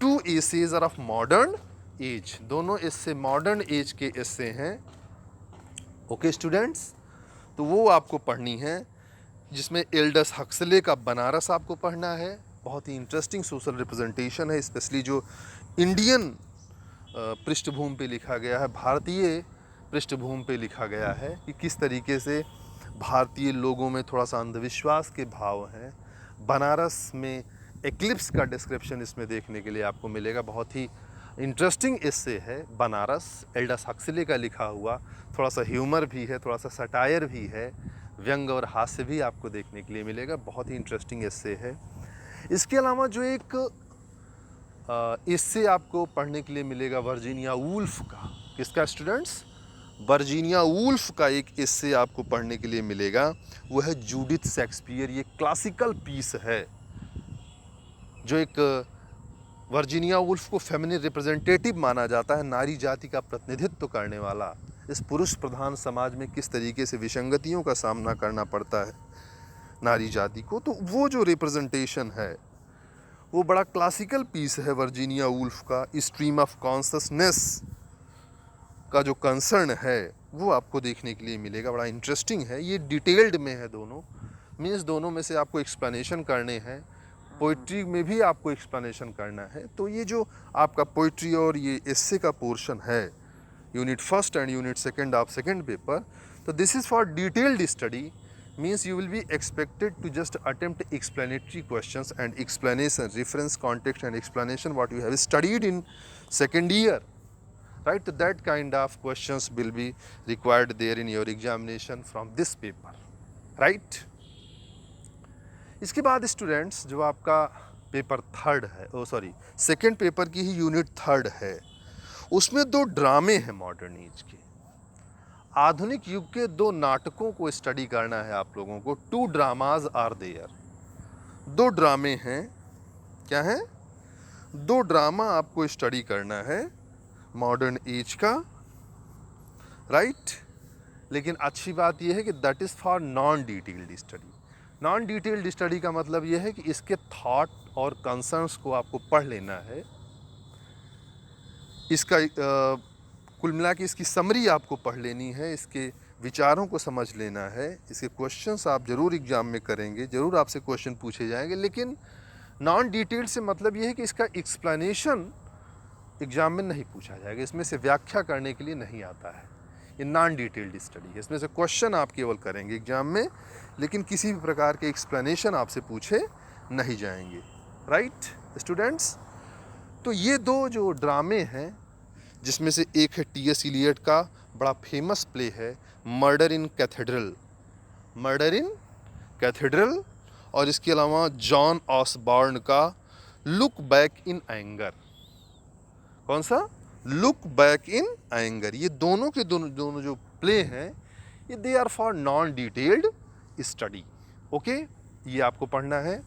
2 essays are of modern age, दोनों एस्से मॉडर्न एज के एस्से हैं। ओके स्टूडेंट्स, तो वो आपको पढ़नी है, जिसमें एल्डस हक्सले का बनारस आपको पढ़ना है। बहुत ही इंटरेस्टिंग सोशल रिप्रेजेंटेशन है, स्पेशली जो इंडियन पृष्ठभूमि पे लिखा गया है, भारतीय पृष्ठभूमि पे लिखा गया है कि किस तरीके से भारतीय लोगों में थोड़ा सा अंधविश्वास के भाव हैं। बनारस में एक्लिप्स का डिस्क्रिप्शन इसमें देखने के लिए आपको मिलेगा। बहुत ही इंटरेस्टिंग एस्से है बनारस, एल्डस हक्सले का लिखा हुआ। थोड़ा सा ह्यूमर भी है, थोड़ा सा सटायर भी है, व्यंग और हास्य भी आपको देखने के लिए मिलेगा। बहुत ही इंटरेस्टिंग एस्से है। इसके अलावा जो एक एस्से आपको पढ़ने के लिए मिलेगा वर्जीनिया वुल्फ का, किसका स्टूडेंट्स? वर्जीनिया वुल्फ का एक एस्से आपको पढ़ने के लिए मिलेगा, वो है जूडिथ शेक्सपियर। ये क्लासिकल पीस है, जो एक वर्जीनिया वुल्फ को फेमिनिन रिप्रेजेंटेटिव माना जाता है, नारी जाति का प्रतिनिधित्व करने वाला। इस पुरुष प्रधान समाज में किस तरीके से विसंगतियों का सामना करना पड़ता है नारी जाति को, तो वो जो रिप्रेजेंटेशन है वो बड़ा क्लासिकल पीस है वर्जीनिया वुल्फ का। स्ट्रीम ऑफ कॉन्शसनेस का जो कंसर्न है वो आपको देखने के लिए मिलेगा, बड़ा इंटरेस्टिंग है। ये डिटेल्ड में है दोनों, मीन्स दोनों में से आपको एक्सप्लेनेशन करने हैं। पोइट्री में भी आपको एक्सप्लेनेशन करना है। तो ये जो आपका पोइट्री और ये एस्से का पोर्शन है, unit 1 and unit 2 of second paper, तो this is for detailed study, means you will be expected to just attempt explanatory questions and explanation, reference, context and explanation what you have studied in 2nd year, right? So that kind of questions will be required there in your examination from this paper, right? इसके बाद students जो आपका paper 3rd है, second paper की ही unit 3rd है, उसमें 2 ड्रामे हैं मॉडर्न एज के। आधुनिक युग के 2 नाटकों को स्टडी करना है आप लोगों को। 2 ड्रामाज आर देयर, 2 ड्रामे हैं। क्या है? 2 ड्रामा आपको स्टडी करना है मॉडर्न एज का, राइट? लेकिन अच्छी बात यह है कि that is for non detailed study. Non detailed study का मतलब यह है कि इसके थॉट और कंसर्न्स को आपको पढ़ लेना है। इसका कुल मिला के इसकी समरी आपको पढ़ लेनी है, इसके विचारों को समझ लेना है। इसके क्वेश्चंस आप ज़रूर एग्ज़ाम में करेंगे, ज़रूर आपसे क्वेश्चन पूछे जाएंगे, लेकिन नॉन डिटेल्ड से मतलब ये है कि इसका एक्सप्लेनेशन एग्ज़ाम में नहीं पूछा जाएगा, इसमें से व्याख्या करने के लिए नहीं आता है। ये नॉन डिटेल्ड स्टडी है, इसमें से क्वेश्चन आप केवल करेंगे एग्ज़ाम में, लेकिन किसी भी प्रकार के एक्सप्लेनेशन आपसे पूछे नहीं जाएंगे, राइट स्टूडेंट्स? तो ये 2 जो ड्रामे हैं, जिसमें से एक है टी.एस. इलियट का बड़ा फेमस प्ले है murder in cathedral, murder in cathedral, और इसके अलावा जॉन ऑसबॉर्न का लुक बैक इन एंगर। कौन सा? Look back in anger. ये दोनों के दोनों जो प्ले हैं ये they are for non detailed study. Okay, ये आपको पढ़ना है।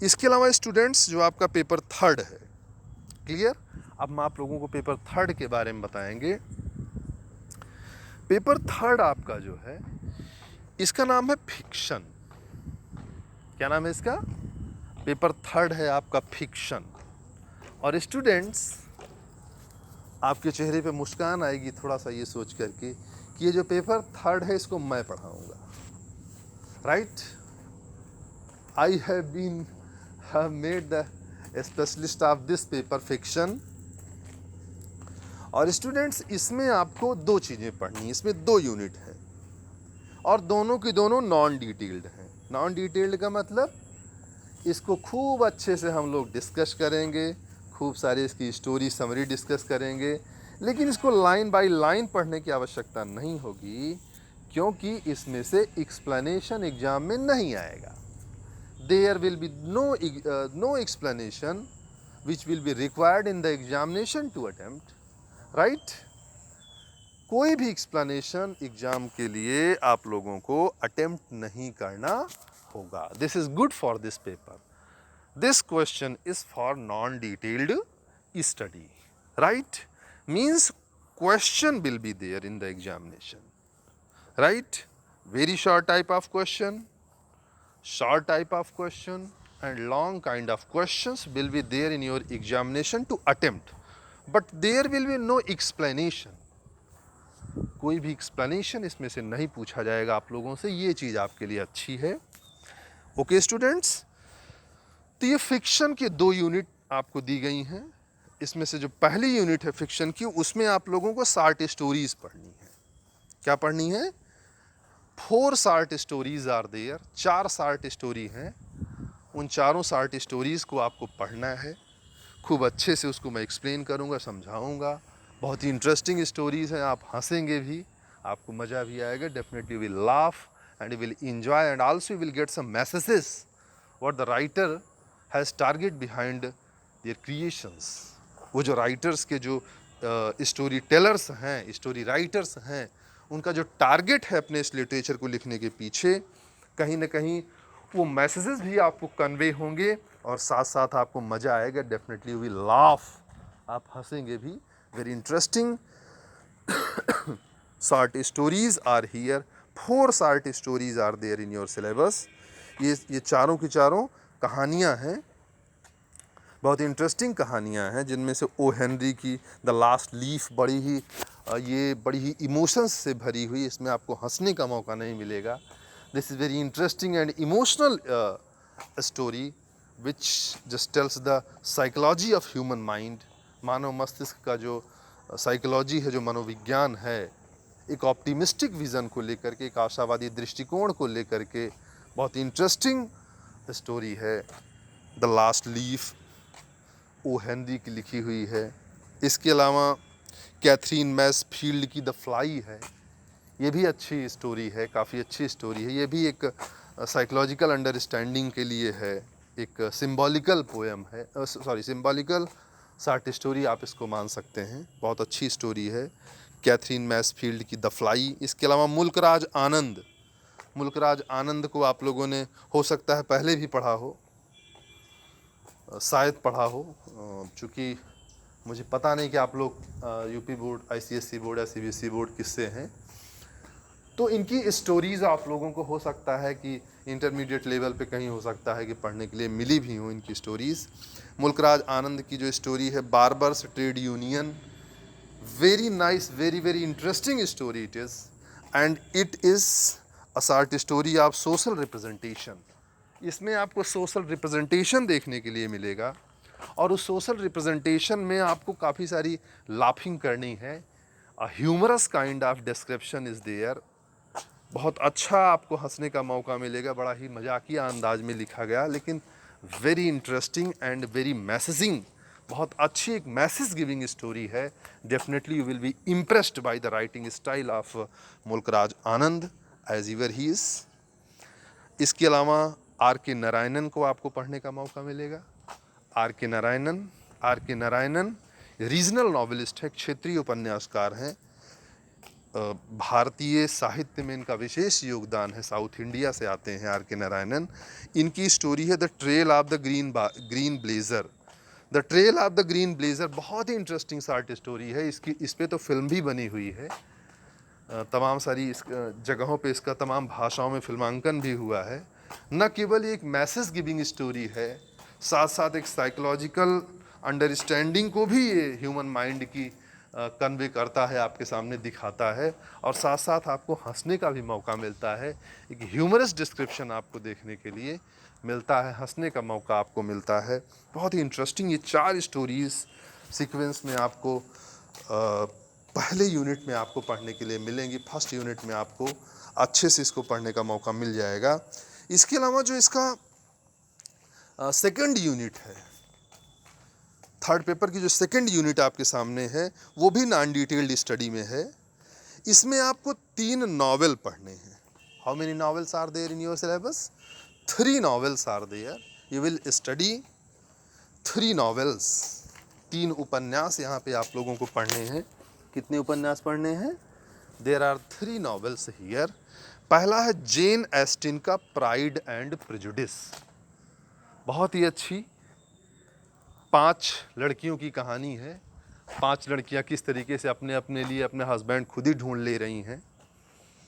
इसके अलावा स्टूडेंट्स जो आपका पेपर थर्ड है, क्लियर? अब हम आप लोगों को पेपर थर्ड के बारे में बताएंगे। पेपर थर्ड आपका जो है इसका नाम है फिक्शन। क्या नाम है इसका? पेपर थर्ड है आपका फिक्शन। और स्टूडेंट्स आपके चेहरे पे मुस्कान आएगी थोड़ा सा ये सोच करके कि ये जो पेपर थर्ड है इसको मैं पढ़ाऊंगा, right? I have been made the specialist of this paper fiction. और स्टूडेंट्स इसमें आपको दो चीज़ें पढ़नी है, इसमें दो यूनिट है और दोनों की दोनों नॉन डिटेल्ड हैं। नॉन डिटेल्ड का मतलब इसको खूब अच्छे से हम लोग डिस्कस करेंगे, खूब सारी इसकी स्टोरी समरी डिस्कस करेंगे, लेकिन इसको लाइन बाय लाइन पढ़ने की आवश्यकता नहीं होगी क्योंकि इसमें से एक्सप्लेनेशन एग्जाम में नहीं आएगा। There will be no explanation which will be required in the examination to attempt, right? कोई भी एक्सप्लेनेशन एग्जाम के लिए आप लोगों को अटेम्प्ट नहीं करना होगा। This is good for this paper. This question is for non-detailed study, right? Means question will be there in the examination, right? Very short type of question, short type of question, and long kind of questions will be there in your examination to attempt. But there will be no explanation. कोई भी explanation इसमें से नहीं पूछा जाएगा आप लोगों से, ये चीज़ आपके लिए अच्छी है। ओके स्टूडेंट्स, तो ये फिक्शन के दो यूनिट आपको दी गई हैं। इसमें से जो पहली यूनिट है फिक्शन की, उसमें आप लोगों को शॉर्ट स्टोरीज पढ़नी है। क्या पढ़नी है? 4 short stories are there. 4 short story हैं। उन चारों शॉर्ट स्टोरीज को आपको पढ़ना है। खूब अच्छे से उसको मैं एक्सप्लेन करूँगा, समझाऊँगा। बहुत ही इंटरेस्टिंग स्टोरीज हैं, आप हंसेंगे भी, आपको मज़ा भी आएगा। Definitely will laugh and will enjoy and also will get some messages what the writer has target behind their creations. वो जो राइटर्स के जो स्टोरी टेलर्स हैं, स्टोरी राइटर्स हैं, उनका जो टारगेट है अपने इस लिटरेचर को लिखने के पीछे, कहीं ना कहीं वो मैसेजेस भी आपको कन्वे होंगे और साथ साथ आपको मज़ा आएगा। डेफिनेटली विल लाफ, आप हंसेंगे भी। Very interesting short stories are here. 4 short stories are there in your syllabus. ये चारों की चारों कहानियाँ हैं, बहुत इंटरेस्टिंग कहानियाँ हैं, जिनमें से ओ हेनरी की द लास्ट लीफ बड़ी ही इमोशंस से भरी हुई। इसमें आपको हंसने का मौका नहीं मिलेगा। This is very interesting and emotional story which just tells the psychology of human mind. मानव मस्तिष्क का जो साइकोलॉजी है, जो मनोविज्ञान है, एक ऑप्टिमिस्टिक विज़न को लेकर के, एक आशावादी दृष्टिकोण को लेकर के बहुत इंटरेस्टिंग स्टोरी है the last leaf, O Henry की लिखी हुई है। इसके अलावा कैथरीन मैसफील्ड की द फ्लाई है, ये भी अच्छी स्टोरी है, काफ़ी अच्छी स्टोरी है। ये भी एक साइकोलॉजिकल अंडरस्टैंडिंग के लिए है, एक सिंबॉलिकल पोएम है, सिंबॉलिकल शॉर्ट स्टोरी आप इसको मान सकते हैं। बहुत अच्छी स्टोरी है कैथरीन मैसफील्ड की द फ्लाई। इसके अलावा मुल्कराज आनंद, मुल्कराज आनंद को आप लोगों ने हो सकता है पहले भी पढ़ा हो, शायद पढ़ा हो, चूँकि मुझे पता नहीं कि आप लोग यूपी बोर्ड, आईसीएसई बोर्ड या सीबीएसई बोर्ड किससे हैं। तो इनकी स्टोरीज़ आप लोगों को हो सकता है कि इंटरमीडिएट लेवल पे कहीं हो सकता है कि पढ़ने के लिए मिली भी हो इनकी स्टोरीज़। मुल्कराज आनंद की जो स्टोरी है barbers trade union, very nice, very very interesting story it is, and it is a short story of social representation. इसमें आपको सोशल रिप्रेजेंटेशन देखने के लिए मिलेगा और उस सोशल रिप्रेजेंटेशन में आपको काफ़ी सारी लाफिंग करनी है। A humorous kind of description is there. बहुत अच्छा आपको हंसने का मौका मिलेगा, बड़ा ही मजाकिया अंदाज में लिखा गया, लेकिन very interesting and very messaging बहुत अच्छी एक मैसेज गिविंग स्टोरी है। Definitely you will be impressed by the writing style of Mulk Raj Anand as ever he is. इसके अलावा आर के नारायणन को आपको पढ़ने का मौका मिलेगा। आर के नारायणन रीजनल नॉवेलिस्ट है, क्षेत्रीय उपन्यासकार हैं। भारतीय साहित्य में इनका विशेष योगदान है। साउथ इंडिया से आते हैं आर के नारायणन। इनकी स्टोरी है the trail of the green blazer. The trail of the green blazer बहुत ही इंटरेस्टिंग शार्ट स्टोरी है। इस पे तो फिल्म भी बनी हुई है। तमाम सारी इस जगहों पे इसका तमाम भाषाओं में फिल्मांकन भी हुआ है। न केवल एक मैसेज गिविंग स्टोरी है, साथ साथ एक साइकोलॉजिकल अंडरस्टैंडिंग को भी ये ह्यूमन माइंड की कन्वे करता है, आपके सामने दिखाता है, और साथ साथ आपको हंसने का भी मौका मिलता है। एक ह्यूमरस डिस्क्रिप्शन आपको देखने के लिए मिलता है, हंसने का मौका आपको मिलता है। बहुत ही इंटरेस्टिंग ये 4 स्टोरीज़ सीक्वेंस में आपको पहले यूनिट में आपको पढ़ने के लिए मिलेंगी। फर्स्ट यूनिट में आपको अच्छे से इसको पढ़ने का मौका मिल जाएगा। इसके अलावा जो इसका सेकंड यूनिट है, थर्ड पेपर की जो सेकंड यूनिट आपके सामने है, वो भी नॉन डिटेल्ड स्टडी में है। इसमें आपको 3 नॉवेल पढ़ने हैं। How many novels are there in your syllabus? 3 novels are there. You will study 3 novels. 3 उपन्यास यहाँ पे आप लोगों को पढ़ने हैं। कितने उपन्यास पढ़ने हैं? There are 3 novels here. पहला है जेन एस्टिन का प्राइड एंड प्रेजुडिस। बहुत ही अच्छी 5 लड़कियों की कहानी है। 5 लड़कियां किस तरीके से अपने अपने लिए अपने हस्बैंड खुद ही ढूंढ ले रही हैं।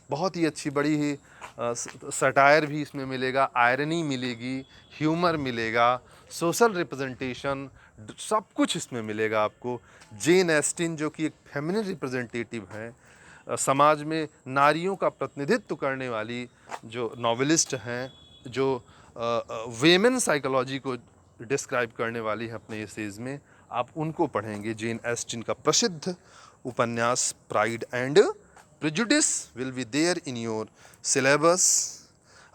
बहुत ही अच्छी, बड़ी ही सटायर भी इसमें मिलेगा, आयरनी मिलेगी, ह्यूमर मिलेगा, सोशल रिप्रेजेंटेशन, सब कुछ इसमें मिलेगा आपको। जेन एस्टिन जो कि एक फेमिनिन रिप्रेजेंटेटिव हैं, समाज में नारियों का प्रतिनिधित्व करने वाली जो नॉवेलिस्ट हैं, जो वेमेन साइकोलॉजी को डिस्क्राइब करने वाली है अपने एसेज में, आप उनको पढ़ेंगे। जेन एस्टिन का प्रसिद्ध उपन्यास pride and prejudice will be there in your syllabus.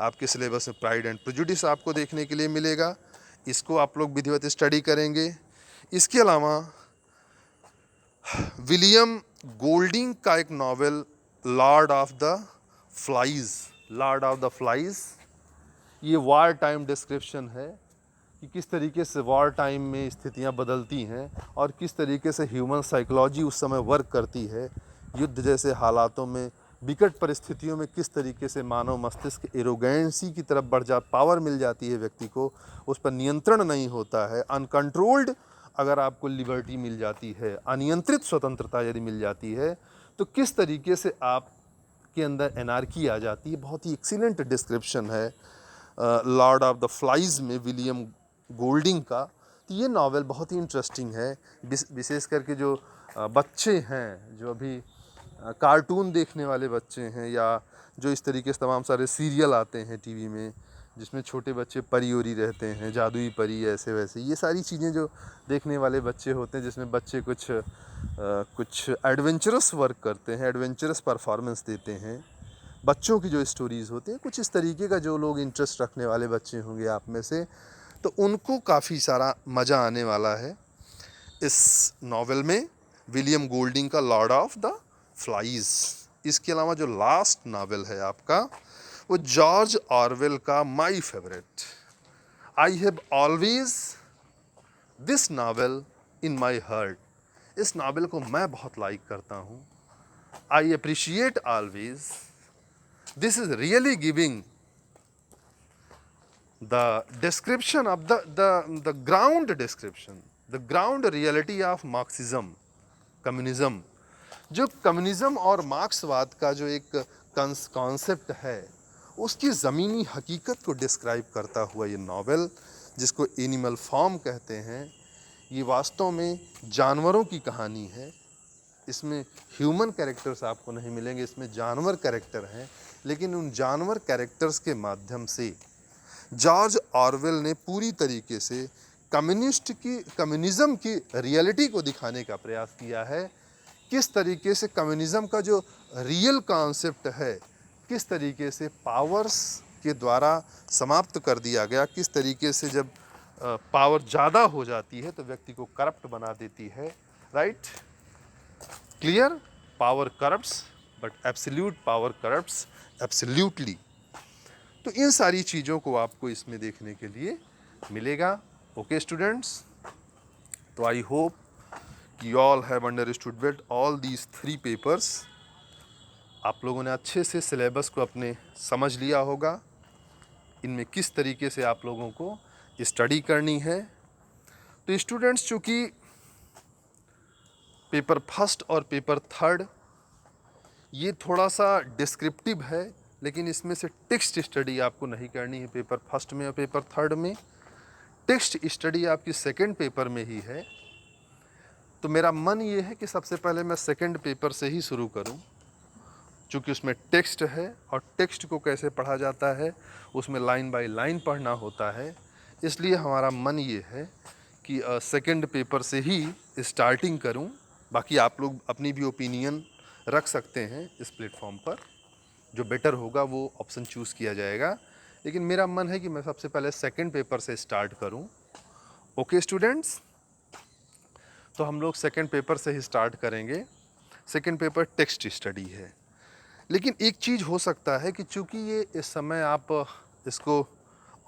आपके सिलेबस में प्राइड एंड प्रेजुडिस आपको देखने के लिए मिलेगा। इसको आप लोग विधिवत स्टडी करेंगे। इसके अलावा विलियम गोल्डिंग का एक novel Lord of the flies, ये वॉर टाइम डिस्क्रिप्शन है कि किस तरीके से वॉर टाइम में स्थितियां बदलती हैं और किस तरीके से ह्यूमन साइकोलॉजी उस समय वर्क करती है। युद्ध जैसे हालातों में, विकट परिस्थितियों में किस तरीके से मानव मस्तिष्क एरोगेंसी की तरफ बढ़ पावर मिल जाती है व्यक्ति को, उस पर नियंत्रण नहीं होता है। अनकंट्रोल्ड अगर आपको लिबर्टी मिल जाती है, अनियंत्रित स्वतंत्रता यदि मिल जाती है, तो किस तरीके से आप के अंदर एनार्की आ जाती है। बहुत ही एक्सीलेंट डिस्क्रिप्शन है लॉर्ड ऑफ द फ्लाइज में विलियम गोल्डिंग का। तो ये नावल बहुत ही इंटरेस्टिंग है, विशेष करके जो बच्चे हैं, जो अभी कार्टून देखने वाले बच्चे हैं, या जो इस तरीके से तमाम सारे सीरियल आते हैं टीवी में जिसमें छोटे बच्चे परी ओरी रहते हैं, जादुई परी ऐसे वैसे, ये सारी चीज़ें जो देखने वाले बच्चे होते हैं, जिसमें बच्चे कुछ एडवेंचरस वर्क करते हैं, एडवेंचरस परफॉर्मेंस देते हैं, बच्चों की जो स्टोरीज़ होती हैं कुछ इस तरीके का, जो लोग इंटरेस्ट रखने वाले बच्चे होंगे आप में से, तो उनको काफ़ी सारा मज़ा आने वाला है इस नावल में, विलियम गोल्डिंग का लॉर्ड ऑफ द फ्लाइज। इसके अलावा जो लास्ट नावल है आपका, वो जॉर्ज ऑरवेल का my favourite, I have always this novel in my heart. इस नावल को मैं बहुत लाइक करता हूँ। I appreciate always, this is really giving the description of the ground description, the ground reality of Marxism, communism. जो communism और मार्क्सवाद का जो एक कॉन्सेप्ट है, उसकी ज़मीनी हकीकत को डिस्क्राइब करता हुआ ये नावल, जिसको एनिमल फार्म कहते हैं, ये वास्तव में जानवरों की कहानी है। इसमें ह्यूमन कैरेक्टर्स आपको नहीं मिलेंगे, इसमें जानवर कैरेक्टर हैं, लेकिन उन जानवर कैरेक्टर्स के माध्यम से जॉर्ज ऑरवेल ने पूरी तरीके से कम्युनिज्म की रियलिटी को दिखाने का प्रयास किया है। किस तरीके से कम्युनिज्म का जो रियल कॉन्सेप्ट है, किस तरीके से पावर्स के द्वारा समाप्त कर दिया गया, किस तरीके से जब पावर ज़्यादा हो जाती है तो व्यक्ति को करप्ट बना देती है, right? Clear? Power corrupts but absolute power corrupts absolutely. तो इन सारी चीज़ों को आपको इसमें देखने के लिए मिलेगा। ओके स्टूडेंट्स, तो I hope you all have understood well all these 3 papers. आप लोगों ने अच्छे से सिलेबस को अपने समझ लिया होगा, इनमें किस तरीके से आप लोगों को स्टडी करनी है। तो स्टूडेंट्स, चूँकि पेपर फर्स्ट और पेपर थर्ड ये थोड़ा सा डिस्क्रिप्टिव है, लेकिन इसमें से टेक्स्ट स्टडी आपको नहीं करनी है पेपर फर्स्ट में और पेपर थर्ड में। टेक्स्ट स्टडी आपकी सेकंड पेपर में ही है। तो मेरा मन ये है कि सबसे पहले मैं सेकंड पेपर से ही शुरू करूं, चूँकि उसमें टेक्स्ट है और टेक्स्ट को कैसे पढ़ा जाता है उसमें लाइन बाय लाइन पढ़ना होता है। इसलिए हमारा मन ये है कि सेकंड पेपर से ही स्टार्टिंग करूं। बाकी आप लोग अपनी भी ओपिनियन रख सकते हैं इस प्लेटफॉर्म पर, जो बेटर होगा वो ऑप्शन चूज़ किया जाएगा, लेकिन मेरा मन है कि मैं सबसे पहले सेकंड पेपर से स्टार्ट करूं। ओके स्टूडेंट्स, तो हम लोग सेकंड पेपर से ही स्टार्ट करेंगे। सेकंड पेपर टेक्स्ट स्टडी है, लेकिन एक चीज़ हो सकता है कि चूँकि ये इस समय आप इसको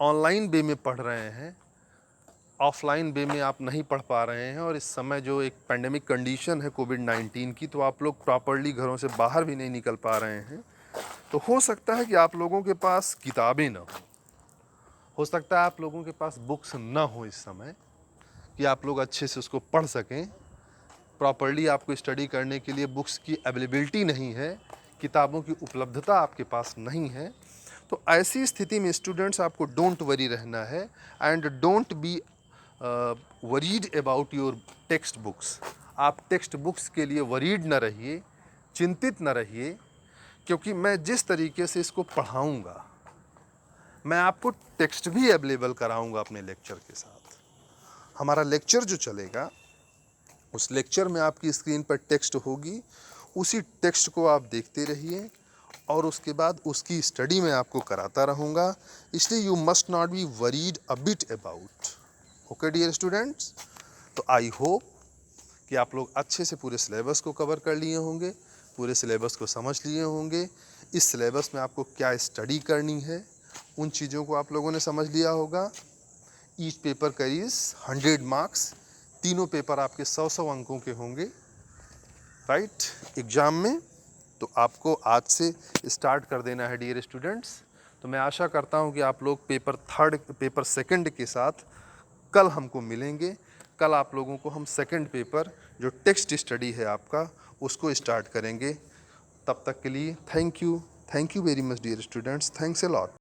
ऑनलाइन वे में पढ़ रहे हैं, ऑफलाइन वे में आप नहीं पढ़ पा रहे हैं, और इस समय जो एक पेंडेमिक कंडीशन है कोविड-19 की, तो आप लोग प्रॉपरली घरों से बाहर भी नहीं निकल पा रहे हैं। तो हो सकता है कि आप लोगों के पास किताबें ना हो सकता है आप लोगों के पास बुक्स ना हो इस समय कि आप लोग अच्छे से उसको पढ़ सकें। प्रॉपरली आपको स्टडी करने के लिए बुक्स की अवेलेबिलिटी नहीं है, किताबों की उपलब्धता आपके पास नहीं है। तो ऐसी स्थिति में स्टूडेंट्स आपको डोंट वरी रहना है and don't be worried about your text books. आप टेक्स्ट बुक्स के लिए वरीड न रहिए, चिंतित न रहिए, क्योंकि मैं जिस तरीके से इसको पढ़ाऊँगा मैं आपको टेक्स्ट भी अवेलेबल कराऊँगा अपने लेक्चर के साथ। हमारा लेक्चर जो चलेगा उस लेक्चर में आपकी स्क्रीन पर टेक्स्ट होगी, उसी टेक्स्ट को आप देखते रहिए और उसके बाद उसकी स्टडी मैं आपको कराता रहूँगा। इसलिए you must not be worried a bit about. Okay dear students, तो आई होप कि आप लोग अच्छे से पूरे सिलेबस को कवर कर लिए होंगे, पूरे सिलेबस को समझ लिए होंगे। इस सिलेबस में आपको क्या स्टडी करनी है उन चीज़ों को आप लोगों ने समझ लिया होगा। ईच पेपर कैरीज 100 मार्क्स, तीनों पेपर आपके 100-100 अंकों के होंगे, राइट, एग्ज़ाम में। तो आपको आज से स्टार्ट कर देना है डियर स्टूडेंट्स। तो मैं आशा करता हूँ कि आप लोग पेपर सेकंड के साथ कल हमको मिलेंगे। कल आप लोगों को हम सेकंड पेपर जो टेक्स्ट स्टडी है आपका उसको स्टार्ट करेंगे। तब तक के लिए thank you very much dear students, thanks a lot.